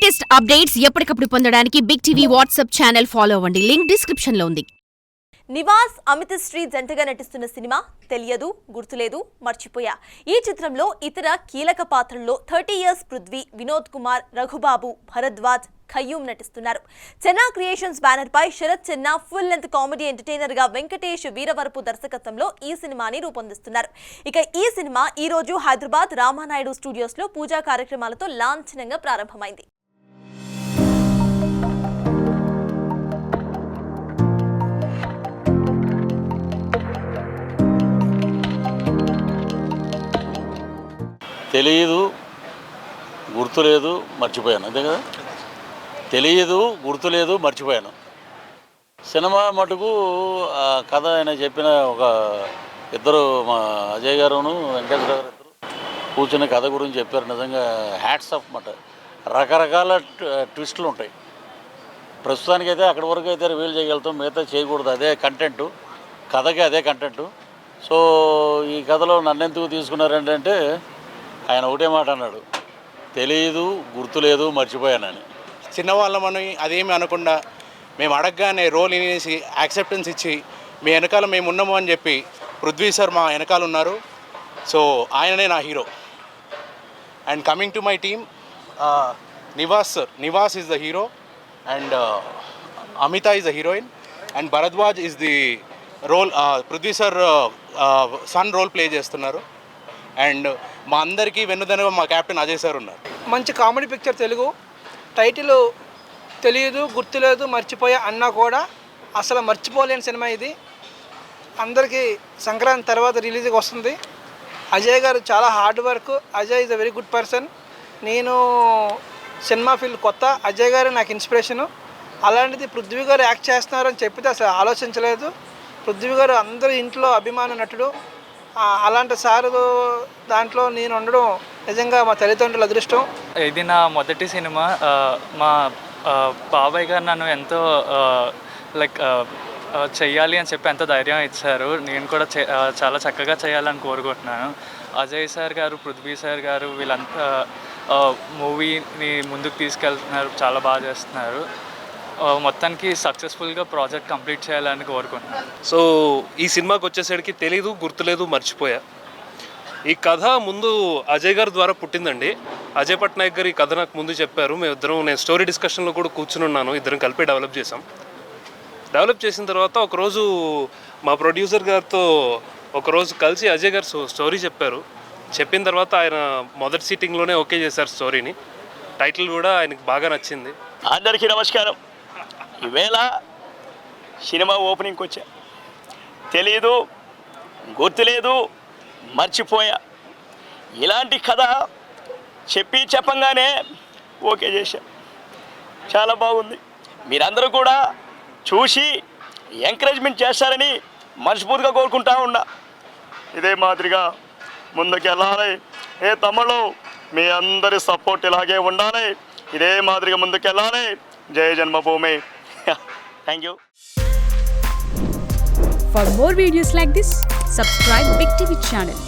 Latest updates ఎప్పటికప్పుడు పొందడానికి Big TV WhatsApp channel follow అవ్వండి. లింక్ డిస్క్రిప్షన్ లో ఉంది. నివాస్ అమితశ్రీ జంటగా నటిస్తున్న సినిమా తెలియదు గుర్తులేదు మర్చిపోయా. ఈ చిత్రంలో ఇతర కీలక పాత్రల్లో 30 ఇయర్స్ పృథ్వీ, వినోద్ కుమార్, రఘుబాబు, భరద్వాజ్, ఖయ్యూమ్ నటిస్తున్నారు. చెన్నా క్రియేషన్స్ బ్యానర్ పై Sharath Chenna full length comedy entertainer గా వెంకటేష్ వీరవరపు దర్శకత్వంలో ఈ సినిమాని రూపొందిస్తున్నారు. ఇక ఈ సినిమా ఈ రోజు హైదరాబాద్ రామానాయుడు స్టూడియోస్ లో పూజా కార్యక్రమాలతో లాంఛనంగా ప్రారంభమైంది. తెలియదు గుర్తులేదు మర్చిపోయాను, అంతే కదా. తెలియదు గుర్తులేదు మర్చిపోయాను సినిమా మటుకు కథ ఆయన చెప్పిన ఒక ఇద్దరు మా అజయ్ గారును వెంకటేశ్వర గారు ఇద్దరు కూర్చుని కథ గురించి చెప్పారు. నిజంగా హ్యాట్స్ ఆఫ్ మాట. రకరకాల ట్విస్టులు ఉంటాయి. ప్రస్తుతానికైతే అక్కడి వరకు అయితే రివీల్ చేయగలుగుతాం, మిగతా చేయకూడదు. అదే కంటెంటు, కథకి అదే కంటెంటు. సో ఈ కథలో నన్నెందుకు తీసుకున్నారంటే ఆయన ఒకటే మాట అన్నాడు, తెలియదు గుర్తులేదు మర్చిపోయానని. చిన్నవాళ్ళమని అదేమి అనకుండా మేము అడగగానే రోల్ ఇనేసి యాక్సెప్టెన్స్ ఇచ్చి మీ వెనకాల మేము ఉన్నాము అని చెప్పి పృథ్వీ సార్ మా వెనకాల ఉన్నారు. సో ఆయననే నా hero. And coming to my team, Nivas sir, Nivas is the hero and Amita is the heroine and Bharadwaj is the role. Prithvi sir son role play చేస్తున్నారు. అండ్ మా అందరికీ వెన్నుదనగా మా కెప్టెన్ అజయ్ సార్ ఉన్నారు. మంచి కామెడీ పిక్చర్. తెలుగు టైటిల్ తెలియదు గుర్తులేదు మర్చిపోయా అన్నా కూడా అసలు మర్చిపోలేని సినిమా ఇది. అందరికీ సంక్రాంతి తర్వాత రిలీజ్కి వస్తుంది. అజయ్ గారు చాలా hard work. Ajay is a very good person. నేను సినిమా ఫీల్డ్ కొత్త, అజయ్ గారు నాకు ఇన్స్పిరేషను. అలాంటిది పృథ్వీ గారు యాక్ట్ చేస్తున్నారని చెప్పితే అసలు ఆలోచించలేదు. పృథ్వీ గారు అందరి ఇంట్లో అభిమాన నటుడు. అలాంటి సారు దాంట్లో నేను ఉండడం నిజంగా మా తల్లిదండ్రుల అదృష్టం. ఇది నా మొదటి సినిమా. మా బాబాయ్ గారు నన్ను ఎంతో చెయ్యాలి అని చెప్పి ఎంతో ధైర్యం ఇచ్చారు. నేను కూడా చాలా చక్కగా చేయాలని కోరుకుంటున్నాను. అజయ్ సార్ గారు, పృథ్వీ సార్ గారు వీళ్ళంతా మూవీని ముందుకు తీసుకెళ్తున్నారు, చాలా బాగా చేస్తున్నారు. మొత్తానికి సక్సెస్ఫుల్గా ప్రాజెక్ట్ కంప్లీట్ చేయాలని కోరుకుంటున్నాను. సో ఈ సినిమాకి వచ్చేసరికి తెలీదు గుర్తులేదు మర్చిపోయా. ఈ కథ ముందు అజయ్ గారి ద్వారా పుట్టిందండి. అజయ్ పట్నాయక్ గారు ఈ కథ నాకు ముందు చెప్పారు. నేను స్టోరీ డిస్కషన్లో కూడా కూర్చుని ఉన్నాను. ఇద్దరం కలిపి డెవలప్ చేసాం. డెవలప్ చేసిన తర్వాత ఒకరోజు మా ప్రొడ్యూసర్ గారితో ఒకరోజు కలిసి అజయ్ గారు స్టోరీ చెప్పారు. చెప్పిన తర్వాత ఆయన మొదటి సిట్టింగ్లోనే ఓకే చేశారు స్టోరీని. టైటిల్ కూడా ఆయనకు బాగా నచ్చింది. అందరికీ నమస్కారం. ఈవేళ సినిమా ఓపెనింగ్కి వచ్చా. తెలియదు గుర్తులేదు మర్చిపోయా. ఇలాంటి కథ చెప్పంగానే ఓకే చేశా. చాలా బాగుంది. మీరందరూ కూడా చూసి ఎంకరేజ్మెంట్ చేస్తారని మనస్ఫూర్తిగా కోరుకుంటా ఉన్నా. ఇదే మాదిరిగా ముందుకెళ్ళాలి. తమ్ముళ్ళు మీ అందరి సపోర్ట్ ఇలాగే ఉండాలి. ఇదే మాదిరిగా ముందుకెళ్ళాలి. జయ జన్మభూమి. Thank you. For more videos like this, subscribe Big TV channel.